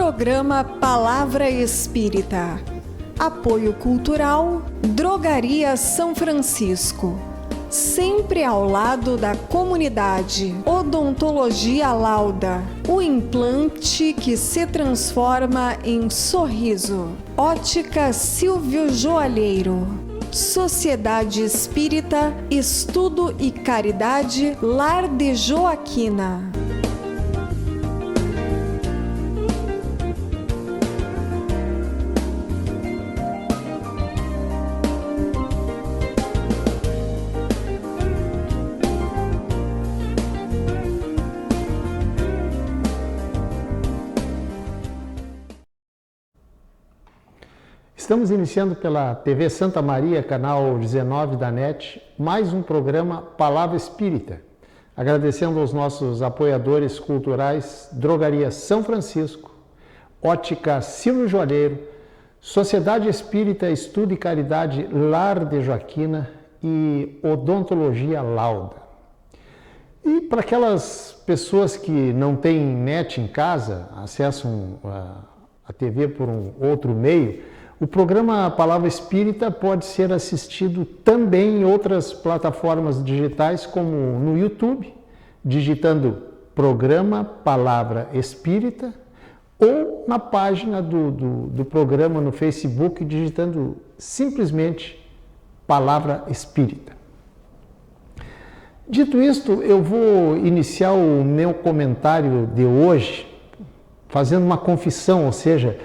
Programa Palavra Espírita. Apoio Cultural, Drogaria São Francisco. Sempre ao lado da comunidade. Odontologia Lauda. O implante que se transforma em sorriso. Ótica Silvio Joalheiro. Sociedade Espírita, Estudo e Caridade, Lar de Joaquina. Estamos iniciando pela TV Santa Maria, canal 19 da NET, mais um programa Palavra Espírita. Agradecendo aos nossos apoiadores culturais, Drogaria São Francisco, Ótica Silvio Joalheiro, Sociedade Espírita, Estudo e Caridade, Lar de Joaquina e Odontologia Lauda. E para aquelas pessoas que não têm net em casa, acessam a TV por um outro meio, o programa Palavra Espírita pode ser assistido também em outras plataformas digitais, como no YouTube, digitando Programa Palavra Espírita, ou na página do programa no Facebook, digitando simplesmente Palavra Espírita. Dito isto, eu vou iniciar o meu comentário de hoje fazendo uma confissão, ou seja,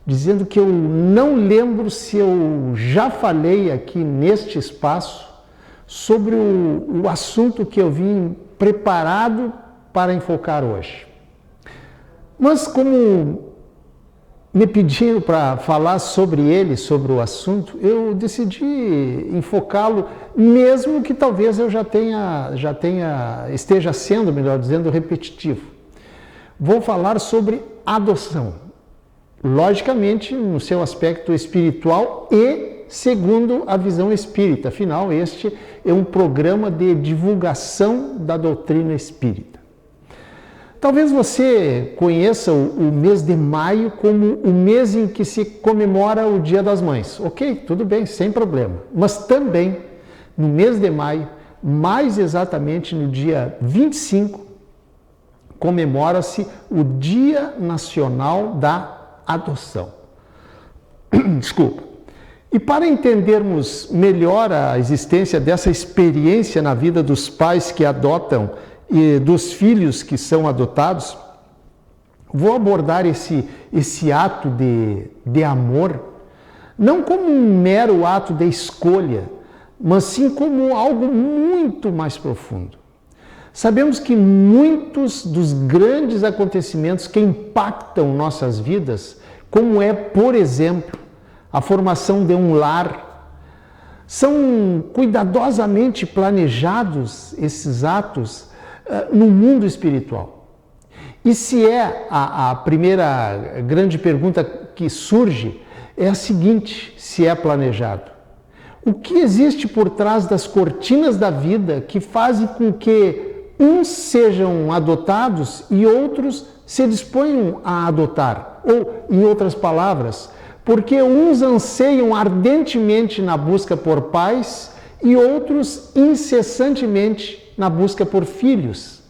dizendo que eu não lembro se eu já falei aqui neste espaço sobre o assunto que eu vim preparado para enfocar hoje. Mas como me pediram para falar sobre ele, sobre o assunto, eu decidi enfocá-lo, mesmo que talvez eu esteja sendo, melhor dizendo, repetitivo. Vou falar sobre adoção. Logicamente, no seu aspecto espiritual e segundo a visão espírita. Afinal, este é um programa de divulgação da doutrina espírita. Talvez você conheça o mês de maio como o mês em que se comemora o Dia das Mães. Ok, tudo bem, sem problema. Mas também, no mês de maio, mais exatamente no dia 25, comemora-se o Dia Nacional da Adoção. Desculpa. E para entendermos melhor a existência dessa experiência na vida dos pais que adotam e dos filhos que são adotados, vou abordar esse ato de amor não como um mero ato de escolha, mas sim como algo muito mais profundo. Sabemos que muitos dos grandes acontecimentos que impactam nossas vidas, como é, por exemplo, a formação de um lar, são cuidadosamente planejados esses atos no mundo espiritual. E se é a primeira grande pergunta que surge, é a seguinte: se é planejado. O que existe por trás das cortinas da vida que fazem com que uns sejam adotados e outros se disponham a adotar? Ou, em outras palavras, porque uns anseiam ardentemente na busca por pais e outros incessantemente na busca por filhos,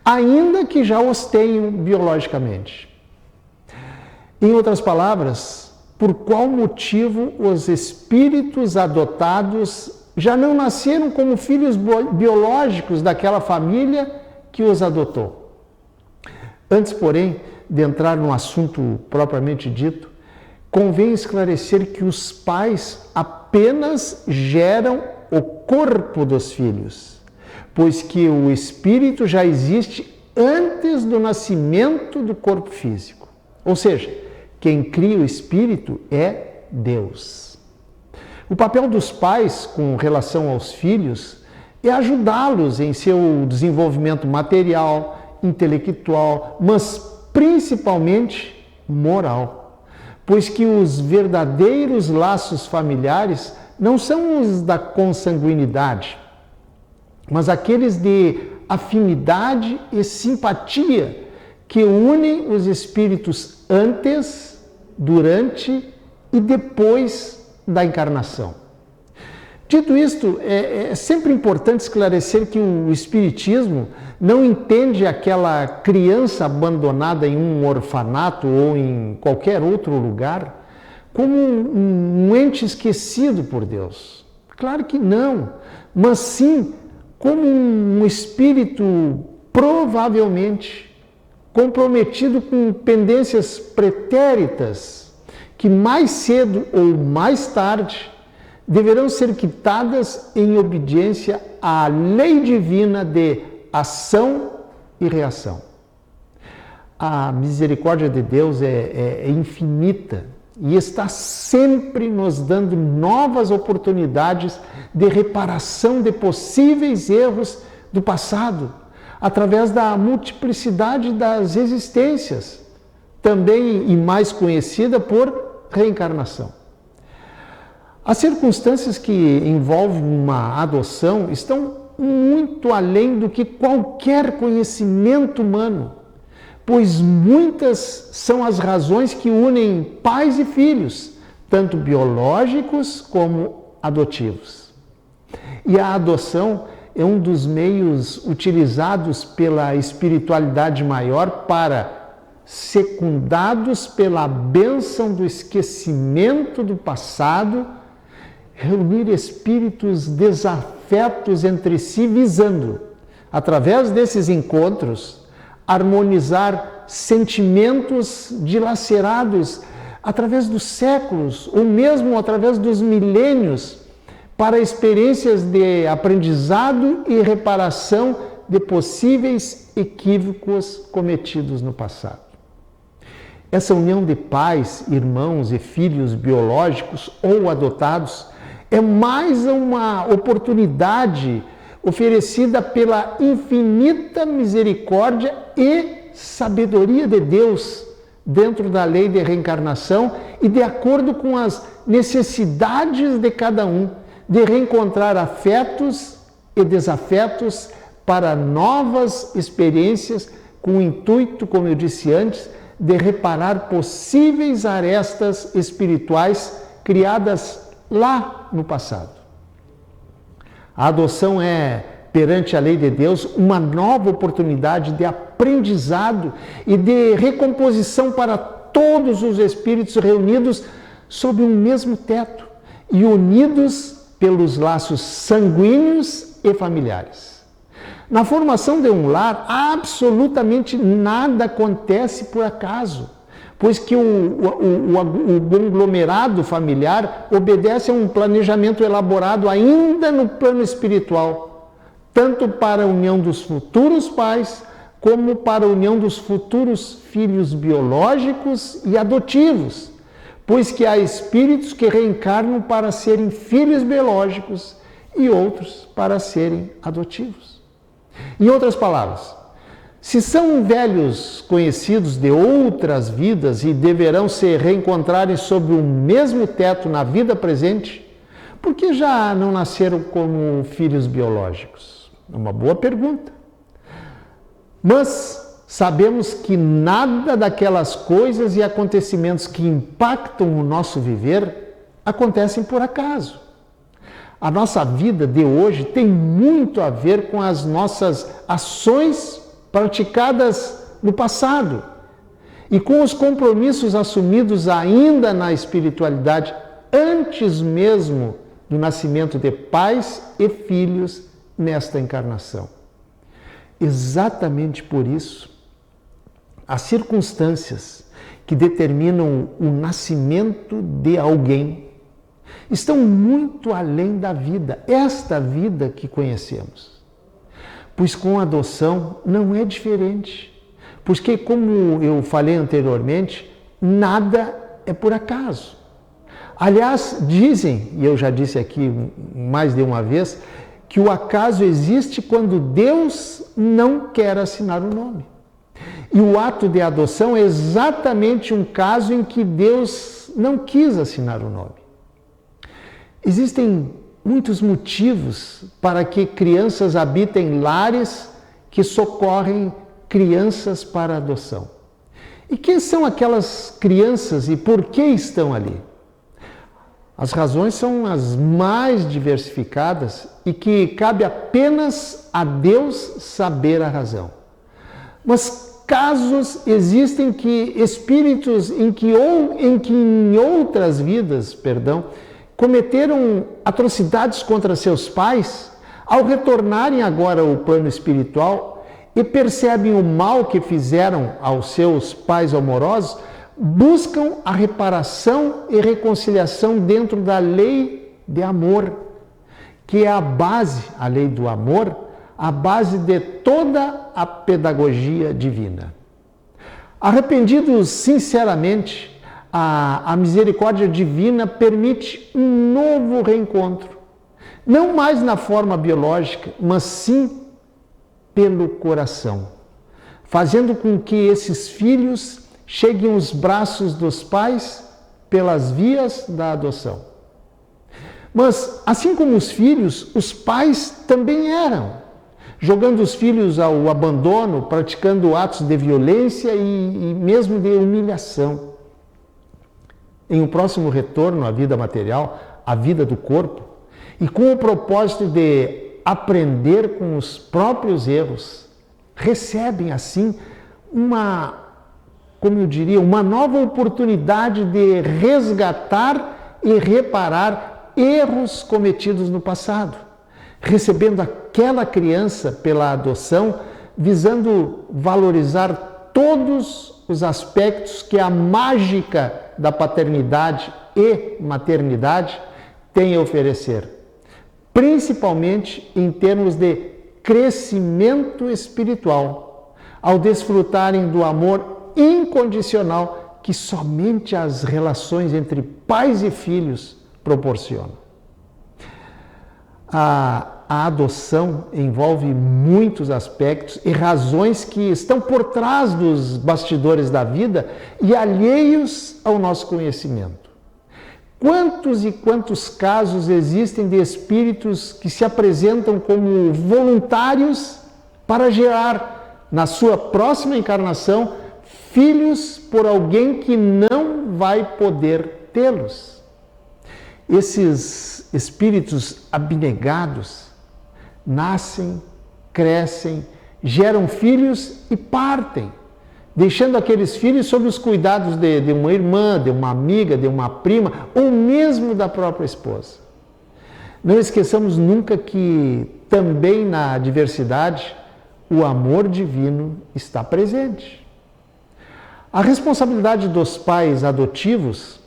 ainda que já os tenham biologicamente. Em outras palavras, por qual motivo os espíritos adotados já não nasceram como filhos biológicos daquela família que os adotou? Antes, porém, de entrar no assunto propriamente dito, convém esclarecer que os pais apenas geram o corpo dos filhos, pois que o espírito já existe antes do nascimento do corpo físico. Ou seja, quem cria o espírito é Deus. O papel dos pais com relação aos filhos é ajudá-los em seu desenvolvimento material, intelectual, mas principalmente moral. Pois que os verdadeiros laços familiares não são os da consanguinidade, mas aqueles de afinidade e simpatia que unem os espíritos antes, durante e depois da encarnação. Dito isto, é sempre importante esclarecer que o Espiritismo não entende aquela criança abandonada em um orfanato ou em qualquer outro lugar como um ente esquecido por Deus. Claro que não, mas sim como um espírito provavelmente comprometido com pendências pretéritas que mais cedo ou mais tarde deverão ser quitadas em obediência à lei divina de ação e reação. A misericórdia de Deus é infinita e está sempre nos dando novas oportunidades de reparação de possíveis erros do passado, através da multiplicidade das existências, também e mais conhecida por reencarnação. As circunstâncias que envolvem uma adoção estão muito além do que qualquer conhecimento humano, pois muitas são as razões que unem pais e filhos, tanto biológicos como adotivos. E a adoção é um dos meios utilizados pela espiritualidade maior para, secundados pela bênção do esquecimento do passado, reunir espíritos desafetos entre si, visando, através desses encontros, harmonizar sentimentos dilacerados através dos séculos, ou mesmo através dos milênios, para experiências de aprendizado e reparação de possíveis equívocos cometidos no passado. Essa união de pais, irmãos e filhos biológicos ou adotados é mais uma oportunidade oferecida pela infinita misericórdia e sabedoria de Deus dentro da lei de reencarnação e de acordo com as necessidades de cada um, de reencontrar afetos e desafetos para novas experiências com o intuito, como eu disse antes, de reparar possíveis arestas espirituais criadas lá no passado. A adoção é, perante a lei de Deus, uma nova oportunidade de aprendizado e de recomposição para todos os espíritos reunidos sob um mesmo teto e unidos pelos laços sanguíneos e familiares. Na formação de um lar, absolutamente nada acontece por acaso, pois que o conglomerado familiar obedece a um planejamento elaborado ainda no plano espiritual, tanto para a união dos futuros pais, como para a união dos futuros filhos biológicos e adotivos, pois que há espíritos que reencarnam para serem filhos biológicos e outros para serem adotivos. Em outras palavras, se são velhos conhecidos de outras vidas e deverão se reencontrarem sob o mesmo teto na vida presente, por que já não nasceram como filhos biológicos? É uma boa pergunta. Mas sabemos que nada daquelas coisas e acontecimentos que impactam o nosso viver acontecem por acaso. A nossa vida de hoje tem muito a ver com as nossas ações praticadas no passado e com os compromissos assumidos ainda na espiritualidade antes mesmo do nascimento de pais e filhos nesta encarnação. Exatamente por isso, as circunstâncias que determinam o nascimento de alguém estão muito além da vida, esta vida que conhecemos. Pois com a adoção não é diferente, porque como eu falei anteriormente, nada é por acaso. Aliás, dizem, e eu já disse aqui mais de uma vez, que o acaso existe quando Deus não quer assinar o nome. E o ato de adoção é exatamente um caso em que Deus não quis assinar o nome. Existem muitos motivos para que crianças habitem lares que socorrem crianças para adoção. E quem são aquelas crianças e por que estão ali? As razões são as mais diversificadas e que cabe apenas a Deus saber a razão. Mas casos existem que espíritos em outras vidas, cometeram atrocidades contra seus pais, ao retornarem agora ao plano espiritual e percebem o mal que fizeram aos seus pais amorosos, buscam a reparação e reconciliação dentro da lei de amor, que é a base, a lei do amor, a base de toda a pedagogia divina. Arrependidos sinceramente, a misericórdia divina permite um novo reencontro, não mais na forma biológica, mas sim pelo coração, fazendo com que esses filhos cheguem aos braços dos pais pelas vias da adoção. Mas, assim como os filhos, os pais também eram, jogando os filhos ao abandono, praticando atos de violência e mesmo de humilhação. Em um próximo retorno à vida material, à vida do corpo, e com o propósito de aprender com os próprios erros, recebem assim uma nova oportunidade de resgatar e reparar erros cometidos no passado, recebendo aquela criança pela adoção, visando valorizar todos os aspectos que a mágica da paternidade e maternidade tem a oferecer, principalmente em termos de crescimento espiritual, ao desfrutarem do amor incondicional que somente as relações entre pais e filhos proporcionam. A adoção envolve muitos aspectos e razões que estão por trás dos bastidores da vida e alheios ao nosso conhecimento. Quantos e quantos casos existem de espíritos que se apresentam como voluntários para gerar, na sua próxima encarnação, filhos por alguém que não vai poder tê-los? Esses espíritos abnegados nascem, crescem, geram filhos e partem, deixando aqueles filhos sob os cuidados de uma irmã, de uma amiga, de uma prima, ou mesmo da própria esposa. Não esqueçamos nunca que também na diversidade o amor divino está presente. A responsabilidade dos pais adotivos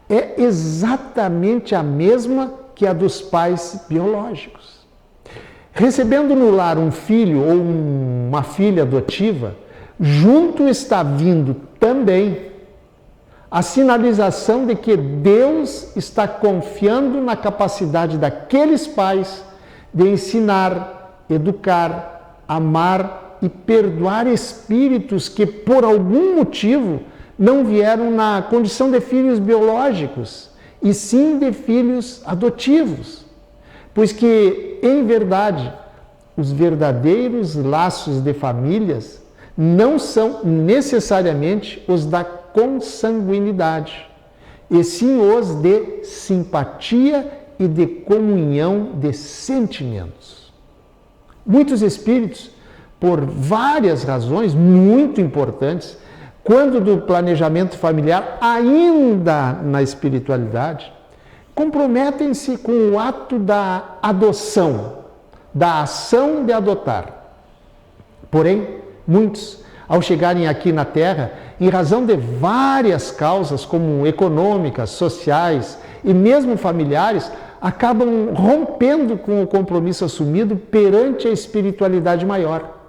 é exatamente a mesma que a dos pais biológicos. Recebendo no lar um filho ou uma filha adotiva, junto está vindo também a sinalização de que Deus está confiando na capacidade daqueles pais de ensinar, educar, amar e perdoar espíritos que, por algum motivo, não vieram na condição de filhos biológicos, e sim de filhos adotivos. Pois que, em verdade, os verdadeiros laços de famílias não são necessariamente os da consanguinidade, e sim os de simpatia e de comunhão de sentimentos. Muitos espíritos, por várias razões muito importantes, quando do planejamento familiar, ainda na espiritualidade, comprometem-se com o ato da adoção, da ação de adotar. Porém, muitos, ao chegarem aqui na Terra, em razão de várias causas, como econômicas, sociais e mesmo familiares, acabam rompendo com o compromisso assumido perante a espiritualidade maior,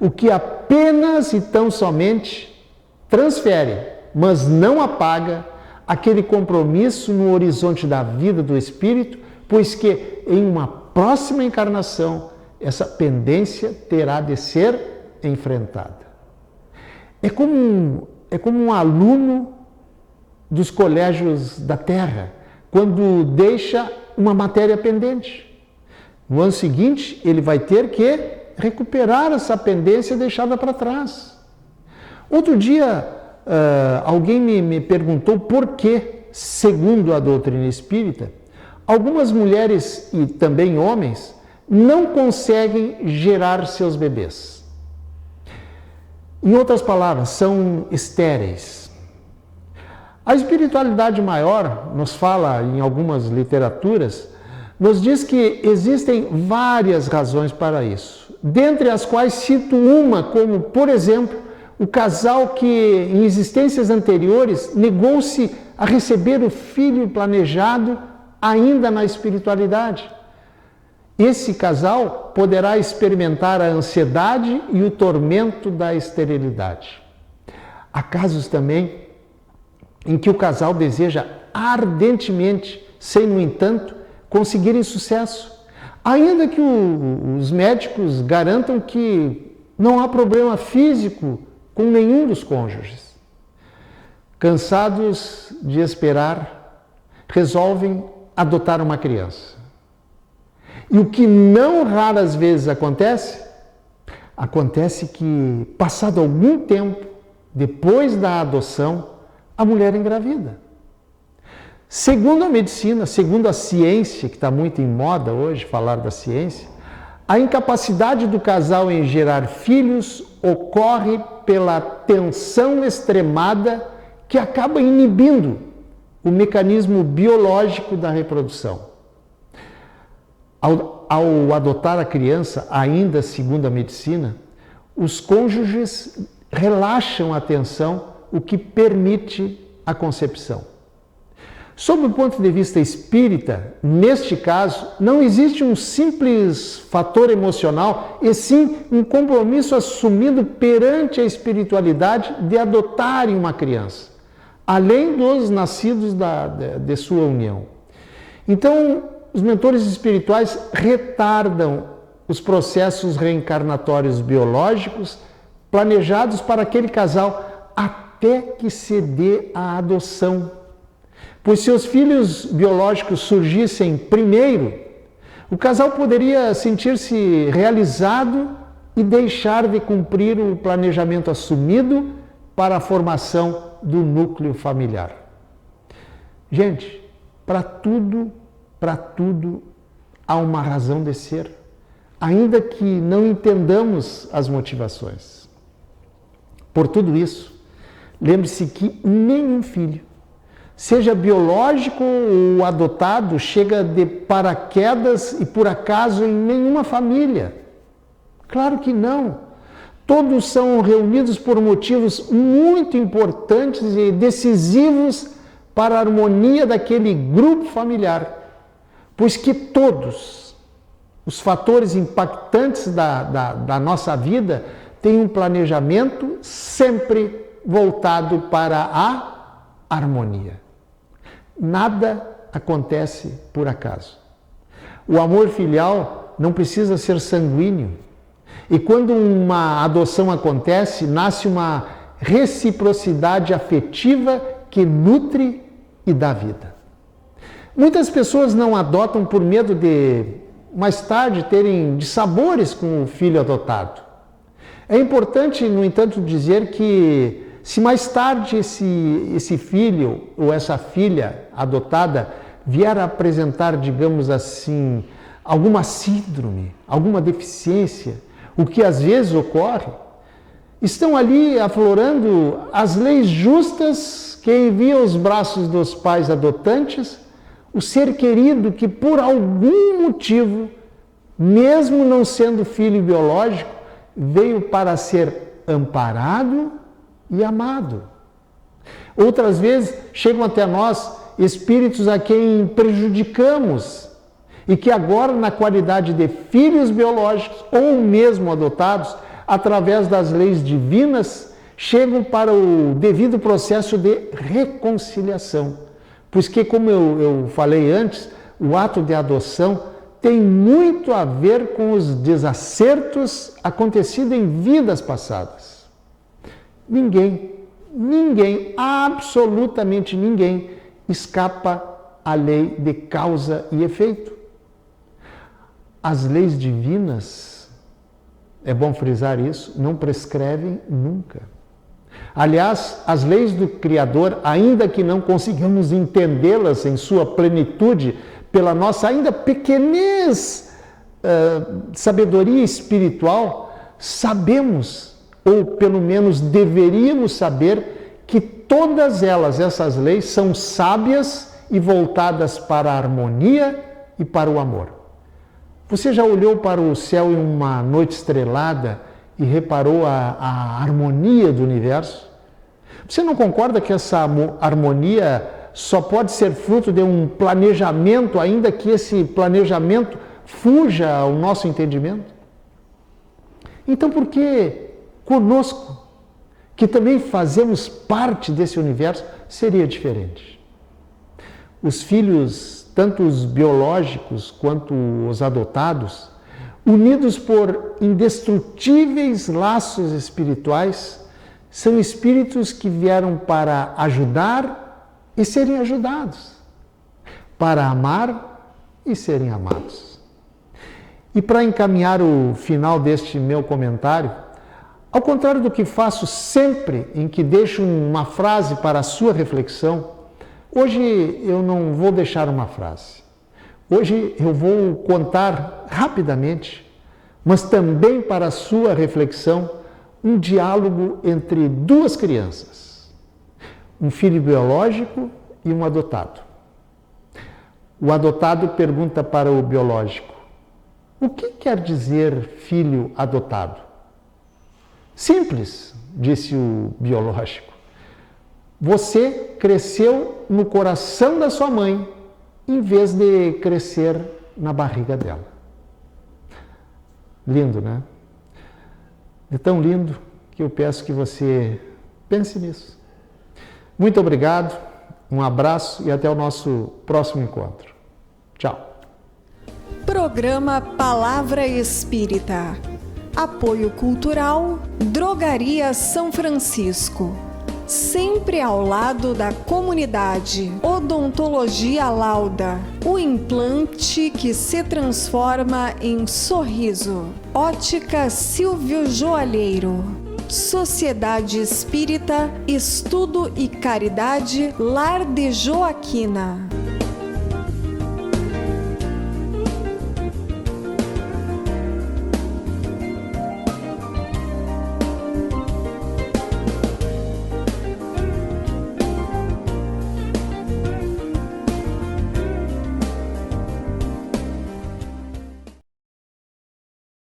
o que apenas e tão somente transfere, mas não apaga, aquele compromisso no horizonte da vida do espírito, pois que em uma próxima encarnação essa pendência terá de ser enfrentada. É como um aluno dos colégios da Terra, quando deixa uma matéria pendente. No ano seguinte, ele vai ter que recuperar essa pendência deixada para trás. Outro dia, alguém me perguntou por que, segundo a doutrina espírita, algumas mulheres e também homens não conseguem gerar seus bebês. Em outras palavras, são estéreis. A espiritualidade maior nos fala em algumas literaturas, nos diz que existem várias razões para isso, dentre as quais cito uma como, por exemplo, o casal que em existências anteriores negou-se a receber o filho planejado ainda na espiritualidade. Esse casal poderá experimentar a ansiedade e o tormento da esterilidade. Há casos também em que o casal deseja ardentemente, sem, no entanto, conseguirem sucesso, ainda que os médicos garantam que não há problema físico com nenhum dos cônjuges. Cansados de esperar, resolvem adotar uma criança. E o que não raras vezes acontece que, passado algum tempo, depois da adoção, a mulher engravida. Segundo a medicina, segundo a ciência, que está muito em moda hoje, falar da ciência, a incapacidade do casal em gerar filhos ocorre pela tensão extremada que acaba inibindo o mecanismo biológico da reprodução. Ao adotar a criança, ainda segundo a medicina, os cônjuges relaxam a tensão, o que permite a concepção. Sob o ponto de vista espírita, neste caso, não existe um simples fator emocional, e sim um compromisso assumido perante a espiritualidade de adotarem uma criança, além dos nascidos de sua união. Então, os mentores espirituais retardam os processos reencarnatórios biológicos planejados para aquele casal até que se dê a adoção. Pois se os filhos biológicos surgissem primeiro, o casal poderia sentir-se realizado e deixar de cumprir o planejamento assumido para a formação do núcleo familiar. Gente, para tudo há uma razão de ser, ainda que não entendamos as motivações. Por tudo isso, lembre-se que nenhum filho, seja biológico ou adotado, chega de paraquedas e por acaso em nenhuma família. Claro que não. Todos são reunidos por motivos muito importantes e decisivos para a harmonia daquele grupo familiar. Pois que todos os fatores impactantes da nossa vida têm um planejamento sempre voltado para a harmonia. Nada acontece por acaso. O amor filial não precisa ser sanguíneo. E quando uma adoção acontece, nasce uma reciprocidade afetiva que nutre e dá vida. Muitas pessoas não adotam por medo de, mais tarde, terem dissabores com o filho adotado. É importante, no entanto, dizer que se mais tarde esse filho ou essa filha adotada vier a apresentar, digamos assim, alguma síndrome, alguma deficiência, o que às vezes ocorre, estão ali aflorando as leis justas que enviam aos braços dos pais adotantes o ser querido que por algum motivo, mesmo não sendo filho biológico, veio para ser amparado e amado. Outras vezes chegam até nós espíritos a quem prejudicamos e que agora, na qualidade de filhos biológicos ou mesmo adotados, através das leis divinas, chegam para o devido processo de reconciliação. Pois que, como eu falei antes, o ato de adoção tem muito a ver com os desacertos acontecidos em vidas passadas. Ninguém, absolutamente ninguém, escapa à lei de causa e efeito. As leis divinas é bom frisar isso, não prescrevem nunca. Aliás, as leis do Criador, ainda que não consigamos entendê-las em sua plenitude, pela nossa ainda pequenez, sabedoria espiritual, sabemos, ou pelo menos deveríamos saber, que todas elas, essas leis, são sábias e voltadas para a harmonia e para o amor. Você já olhou para o céu em uma noite estrelada e reparou a harmonia do universo? Você não concorda que essa harmonia só pode ser fruto de um planejamento, ainda que esse planejamento fuja ao nosso entendimento? Então, por que conosco, que também fazemos parte desse universo, seria diferente? Os filhos, tanto os biológicos quanto os adotados, unidos por indestrutíveis laços espirituais, são espíritos que vieram para ajudar e serem ajudados, para amar e serem amados. E para encaminhar o final deste meu comentário, ao contrário do que faço sempre em que deixo uma frase para a sua reflexão, hoje eu não vou deixar uma frase. Hoje eu vou contar rapidamente, mas também para a sua reflexão, um diálogo entre duas crianças, um filho biológico e um adotado. O adotado pergunta para o biológico: o que quer dizer filho adotado? Simples, disse o biológico. Você cresceu no coração da sua mãe, em vez de crescer na barriga dela. Lindo, né? É tão lindo que eu peço que você pense nisso. Muito obrigado, um abraço e até o nosso próximo encontro. Tchau. Programa Palavra Espírita. Apoio Cultural, Drogaria São Francisco. Sempre ao lado da comunidade. Odontologia Lauda, o implante que se transforma em sorriso. Ótica Silvio Joalheiro. Sociedade Espírita, Estudo e Caridade Lar de Joaquina.